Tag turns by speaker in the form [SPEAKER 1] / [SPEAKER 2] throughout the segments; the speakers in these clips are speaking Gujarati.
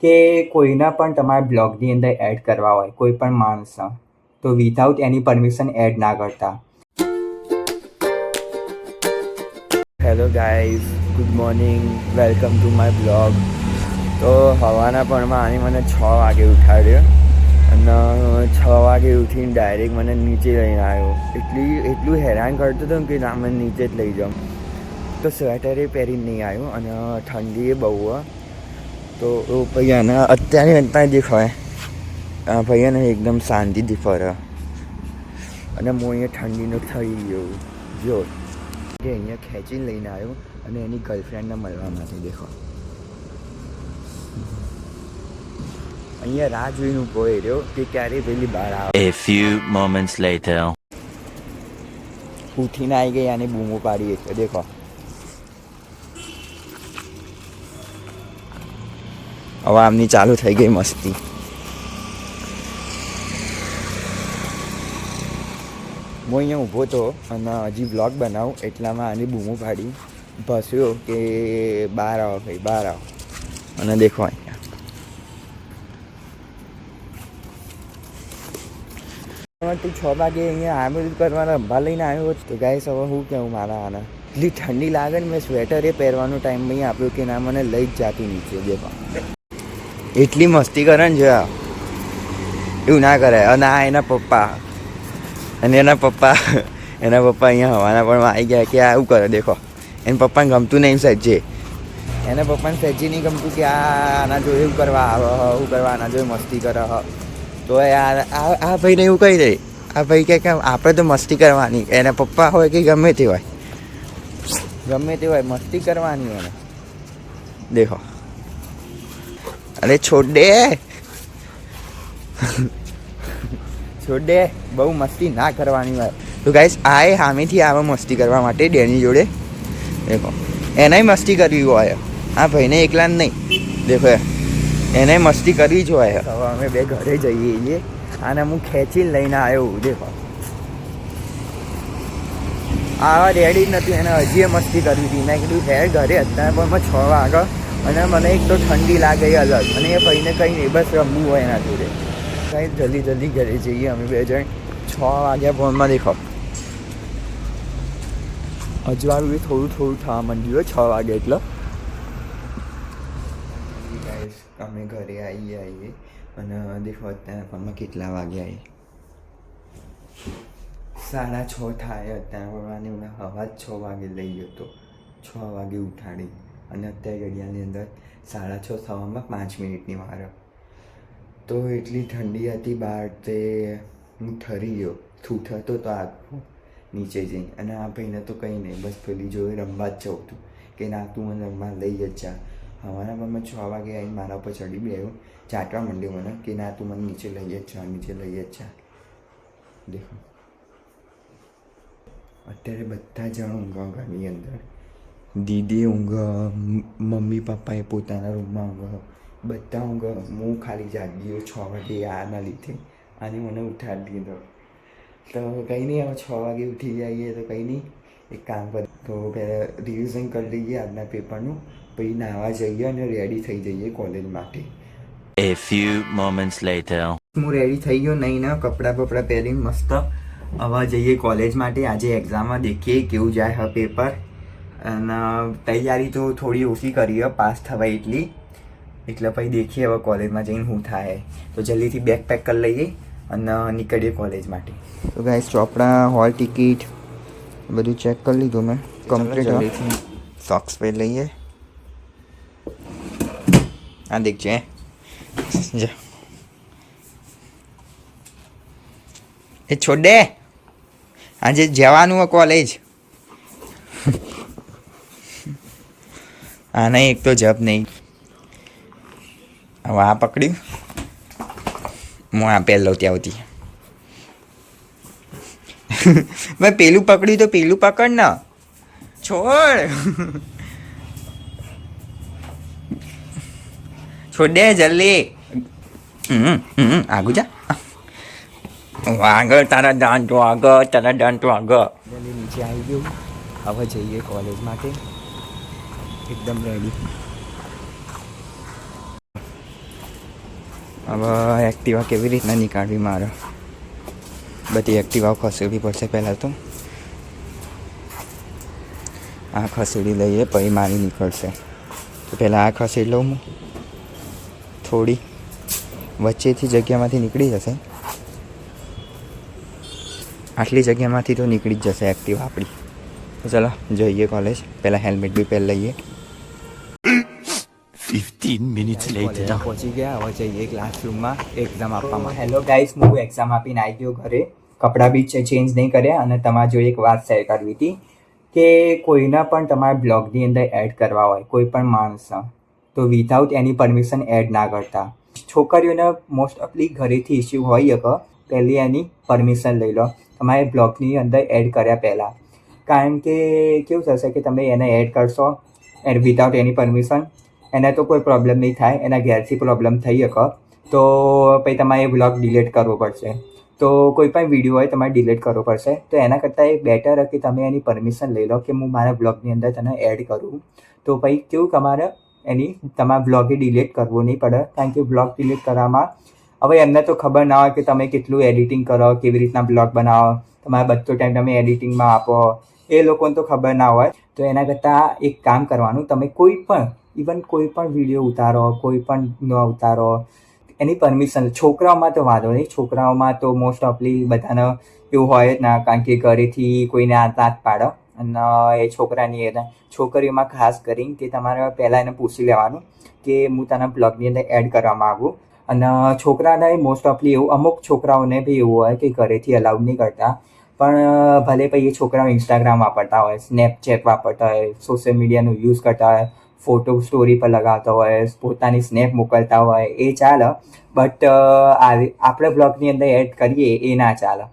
[SPEAKER 1] કે કોઈના પણ તમારા બ્લોગની અંદર એડ કરવા હોય કોઈ પણ માણસને, તો વિધાઉટ એની પરમિશન એડ ના કરતા.
[SPEAKER 2] Hello guys, good morning, welcome to my blog. તો હવાના પણમાં આની મને 6 વાગે ઉઠાડ્યો અને 6 વાગે ઉઠીને ડાયરેક્ટ મને નીચે લઈને આવ્યો. એટલું હેરાન કરતો હતો કે ના મને નીચે જ લઈ જાઉં. તો સ્વેટરે પહેરીને નહીં આવ્યો અને ઠંડી એ બહુ. તો ભૈયાને અત્યારે દેખાય ભૈયાને એકદમ શાંતિથી ફરે અને હું અહીંયા ઠંડીનો થઈ ગયો જો કે અહીંયા ખેંચીને લઈને આવ્યો અને એની ગર્લફ્રેન્ડને મળવા માટે. દેખો અહીંયા રાહ જોઈને ઊભો રહ્યો કે ક્યારે પેલી બહાર આવે.
[SPEAKER 3] A few moments later.
[SPEAKER 2] ઉઠીને આવી ગઈ આને બૂમો પાડી એટલે દેખો. હવે આમની ચાલુ થઈ ગઈ મસ્તી. હું અહીંયા ઊભો હતો અને હજી બ્લોગ બનાવું એટલામાં આની બૂમો પાડી ભસ્યો કે બહાર આવો ભાઈ બહાર આવો. અને દેખો અહીંયા તું 6 વાગે અહીંયા આ બધું કરવાના રંભા લઈને આવ્યો હોત તો ગાઈસ હવે હું કહું મારા આના એટલી ઠંડી લાગે ને મેં સ્વેટર એ પહેરવાનો ટાઈમ નહીં આપ્યો કે ના મને લઈ જ જાતું નીચે. દેખો એટલી મસ્તી કરે ને જો એવું ના કરે. અને આ એના પપ્પા અને એના પપ્પા અહીંયા હવાના પણ આવી ગયા કે આ એવું કરે. દેખો એના પપ્પાને ગમતું નહીં સહેજે. એના પપ્પાને સહેજે નહીં ગમતું કે આના જો એવું કરવા આવે એવું કરવા આના જો મસ્તી કરે. તો યાર આ ભાઈને એવું કહી દે. આ ભાઈ કહે કે આપણે તો મસ્તી કરવાની. એના પપ્પા હોય કે ગમે તે હોય મસ્તી કરવાની એને. દેખો અરે છોડ દે બહુ મસ્તી ના કરવાની હોય. તો ગાઈસ આ સામેથી આવે મસ્તી કરવા માટે ડેની જોડે. દેખો એનાય મસ્તી કરવી હોય, આ ભાઈને એકલા જ નહીં. દેખો એને મસ્તી કરવી જ હોય. હવે અમે બે ઘરે જઈએ છીએ અને હું ખેંચીને લઈને આવ્યો. દેખો આવા રેડી જ નથી એને હજી મસ્તી કરવી હતી. મેં કીધું હેર ઘરે અત્યારે પણ 6 વાગે અને મને એક તો ઠંડી લાગે અલગ અને એ ભાઈને કંઈ નહીં બસ રમવું હોય એના જોડે. કંઈ જલ્દી ઘરે જઈએ અમે બે જણ. 6 વાગ્યા ફોનમાં દેખો અજવાળું એ થોડું થવા માંડ્યું 6 વાગે એટલે. અમે ઘરે આવીએ અને દેખો અત્યારે ફોનમાં કેટલા વાગે આવી 6:30 થાય. અત્યારે ભણવાની મને હવા જ 6 વાગે લઈ ગયો હતો. 6 વાગે ઉઠાડી અને અત્યારે ઘડિયાળની અંદર 6:30 થવામાં 5 મિનિટની વાર. તો એટલી ઠંડી હતી બહાર તે હું ઠરી ગયો. થતો તો આખું નીચે જઈને. અને આ ભાઈને તો કંઈ નહીં બસ પેલી જોઈ રમવા જ જવું હતું કે ના તું મને રમવા લઈ જ જા. હવાના પણ મેં 6 વાગે આવીને મારા ઉપર ચડી બેહ્યો. ચાટવા માંડ્યો મને કે ના તું મને નીચે લઈ જ જા. દેખો અત્યારે બધા જણ ઊંઘા ઘરની અંદર. દીદી ઊંઘ, મમ્મી પપ્પાએ પોતાના રૂમમાં ઊંઘ, બધા ઊંઘ. હું ખાલી જાગી 6 વાગે આના લીધે. આને મને ઉઠાડી દીધો. તો કંઈ નહીં હવે 6 વાગે ઉઠી જઈએ તો કંઈ નહીં એક કામ પર તો પહેલાં રિવિઝન કરી લઈએ આજના પેપરનું, પછી નાહવા જઈએ અને રેડી થઈ જઈએ કોલેજ માટે.
[SPEAKER 3] A few moments later.
[SPEAKER 1] હું રેડી થઈ ગયો નહીં ને કપડાં પહેરીને મસ્ત. હવે જઈએ કોલેજ માટે. આજે એક્ઝામમાં દેખીએ કેવું જાય હવે પેપર. અને તૈયારી તો થોડી ઓછી કરી પાસ થવાય એટલી. એટલે પછી દેખીએ હવે કોલેજમાં જઈને શું થાય. તો જલ્દીથી બેગ પેક કરી લઈએ અને નીકળીએ કોલેજ માટે. તો ગાઈસ ચોપડા, હોલ ટિકિટ બધું ચેક કરી લીધું મેં કમ્પ્લીટ. સોક્સ પહેરી લઈએ. આ દેખજે જા એ છોડ દે. આજે જવાનું હોય કોલેજ. આ નહીં એક તો જપ નહીં. હવે આ પકડ્યું હું આ પહેલો ત્યાંથી મેં પેલું પકડ્યું તો પેલું પકડ ને છોડ દે જલ્દી. આગળ જા આગળ તારા દાંત આગળ નીચે આવી ગયું. હવે જઈએ કોલેજ માટે એકદમ રેડી.
[SPEAKER 2] હવે એક્ટિવા કેવી રીતના નીકાળવી મારે? બધી એક્ટિવાઓ ખસેડવી પડશે પહેલાં તો. આ ખસેડી લઈએ પછી મારી નીકળશે. તો પહેલાં આ ખસેડી લઉં હું થોડી, વચ્ચેથી જગ્યામાંથી નીકળી જશે. આટલી જગ્યામાંથી તો નીકળી જ જશે એક્ટિવા આપણી. તો ચાલો જઈએ કોલેજ. પહેલાં હેલ્મેટ બી પહેરી લઈએ.
[SPEAKER 3] 15 minutes later.
[SPEAKER 2] પહોંચી ગયા. હવે જઈએ ક્લાસરૂમમાં એક્ઝામ આપવામાં.
[SPEAKER 1] હેલો ગાઈસ, હું એક્ઝામ આપીને આવી ગયો ઘરે. કપડાં બી ચેન્જ નહીં કર્યા. અને તમારી જોડે એક વાત શેર કરવી હતી કે કોઈના પણ તમારા બ્લોગની અંદર એડ કરવા હોય કોઈ પણ માણસને, તો વિધાઉટ એની પરમિશન એડ ના કરતા. છોકરીઓને મોસ્ટ ઓફલી ઘરેથી ઇસ્યુ હોય કે પહેલી એની પરમિશન લઈ લો તમારે બ્લોગની અંદર એડ કર્યા પહેલાં. કારણ કે કેવું થશે કે તમે એને એડ કરશો વિધાઉટ એની પરમિશન, એને તો કોઈ પ્રોબ્લેમ નહીં થાય, એના ઘેરથી પ્રોબ્લેમ થઈ શકે તો પછી તમારે એ બ્લોગ ડિલીટ કરવો પડશે. તો કોઈ પણ વિડીયો હોય તમારે ડિલીટ કરવો પડશે. તો એના કરતાં એ બેટર કે તમે એની પરમિશન લઈ લો કે હું મારા બ્લોગની અંદર તને એડ કરું. તો પછી કેવું તમારે તમારા બ્લોગે ડિલીટ કરવું નહીં પડે. કારણ કે બ્લોગ ડિલીટ કરવામાં હવે એમને તો ખબર ના હોય કે તમે કેટલું એડિટિંગ કરો, કેવી રીતના બ્લોગ બનાવો, તમારે બધો ટાઈમ તમે એડિટિંગમાં આપો, એ લોકોને તો ખબર ના હોય. તો એના કરતાં એક કામ કરવાનું, તમે કોઈ પણ વિડીયો ઉતારો, કોઈ પણ ન ઉતારો, એની પરમિશન. છોકરાઓમાં તો વાંધો નહીં, છોકરાઓમાં તો મોસ્ટ ઓફલી બધાને એવું હોય જ ના, કારણ કે ઘરેથી કોઈને હાથ પાડો. અને એ છોકરાની એને છોકરીઓમાં ખાસ કરીને કે તમારે પહેલાં એને પૂછી લેવાનું કે હું તને બ્લોગની અંદર એડ કરવા માગું. અને છોકરાને મોસ્ટ ઓફલી એવું, અમુક છોકરાઓને બી એવું હોય કે ઘરેથી અલાઉડ નહીં કરતા. પણ ભલે પછી એ છોકરાઓ ઇન્સ્ટાગ્રામ વાપરતા હોય, સ્નેપચેટ વાપરતા હોય, સોશિયલ મીડિયાનો યુઝ કરતા હોય, ફોટો સ્ટોરી પર લગાવતા હોય, પોતાની સ્નેપ મોકલતા હોય, એ ચાલે. બટ આપણે બ્લોગની અંદર એડ કરીએ એ ના ચાલે.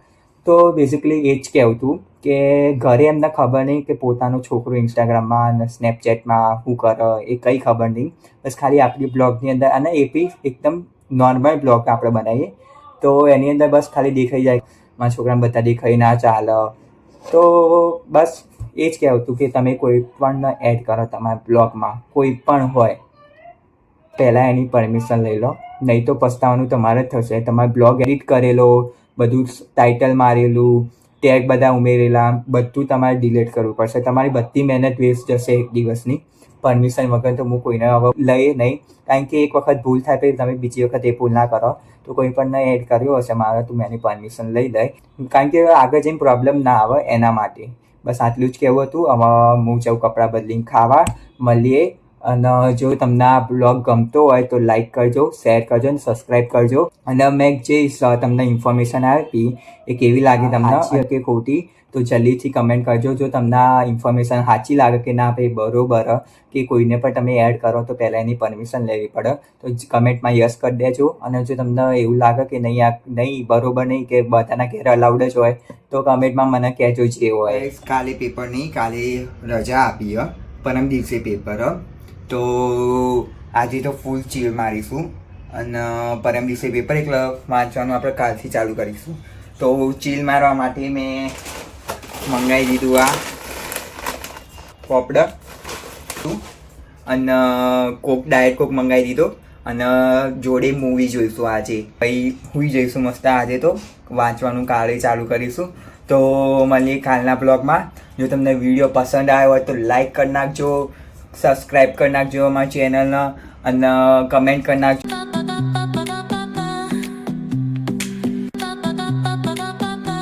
[SPEAKER 1] તો બેઝિકલી એ જ કહેવું હતું કે ઘરે એમને ખબર નહીં કે પોતાનો છોકરો ઇન્સ્ટાગ્રામમાં અને સ્નેપચેટમાં શું કરે, એ કંઈ ખબર નહીં. બસ ખાલી આપણી બ્લોગની અંદર, અને એ બી એકદમ નોર્મલ બ્લોગ આપણે બનાવીએ તો એની અંદર બસ ખાલી દેખાઈ જાય મારા છોકરાને બધા દેખાઈ ના ચાલે. તો બસ એ જ કહેવું હતું કે તમે કોઈ પણ એડ કરો તમારા બ્લોગમાં, કોઈ પણ હોય, પહેલાં એની પરમિશન લઈ લો. નહીં તો પસ્તાવાનું તમારે જ થશે. તમારે બ્લોગ એડિટ કરેલો, બધું ટાઇટલ મારેલું, ટેગ બધા ઉમેરેલા, બધું તમારે ડિલીટ કરવું પડશે. તમારી બધી મહેનત વેસ્ટ જશે એક દિવસની. પરમિશન વગર તો હું કોઈને હવે લઈએ નહીં. કારણ કે એક વખત ભૂલ થાય પછી તમે બીજી વખત એ ભૂલ ના કરો. તો કોઈ પણ એડ કર્યો હશે મારે, તો મેં એની પરમિશન લઈ લઈ. કારણ કે આગળ જઈને પ્રોબ્લેમ ના આવે એના માટે. બસ આટલું જ કહેવું હતું. હવે હું જાઉં કપડાં બદલીને ખાવા. મળીએ. અને જો તમને આ બ્લોગ ગમતો હોય તો લાઈક કરજો, શેર કરજો અને સબસ્ક્રાઈબ કરજો. અને મેં જે તમને ઇન્ફોર્મેશન આપી એ કેવી લાગી તમને કે ખોટી, તો જલ્દીથી કમેન્ટ કરજો. જો તમને આ ઇન્ફોર્મેશન સાચી લાગે કે ના ભાઈ બરોબર, કે કોઈને પણ તમે એડ કરો તો પહેલાં એની પરમિશન લેવી પડે, તો કમેન્ટમાં યસ કરી દેજો. અને જો તમને એવું લાગે કે નહીં બરોબર નહીં, કે બધાના ઘેર અલાઉડ જ હોય, તો કમેન્ટમાં મને કહેજો જે હોય.
[SPEAKER 2] કાલે પેપર નહીં, કાલે રજા આપી પરમ દિવસે પેપર. તો આજે તો ફૂલ ચીલ મારીશું. અને પરમ દિવસે પેપર એટલે વાંચવાનું આપણે કાલથી ચાલુ કરીશું. તો ચીલ મારવા માટે મેં મંગાવી દીધું આ પોપડ અને કોક, ડાયટ કોક મંગાવી દીધો. અને જોડે મૂવી જોઈશું આજે. પછી સુઈ જઈશું મસ્ત. આજે તો વાંચવાનું કાલે ચાલુ કરીશું. તો મળીએ કાલના બ્લોગમાં. જો તમને વિડીયો પસંદ આવ્યો હોય તો લાઈક કરી નાખજો, સબસ્ક્રાઈબ કરી નાખજો અમારી ચેનલને, અને કમેન્ટ કરી નાખજો.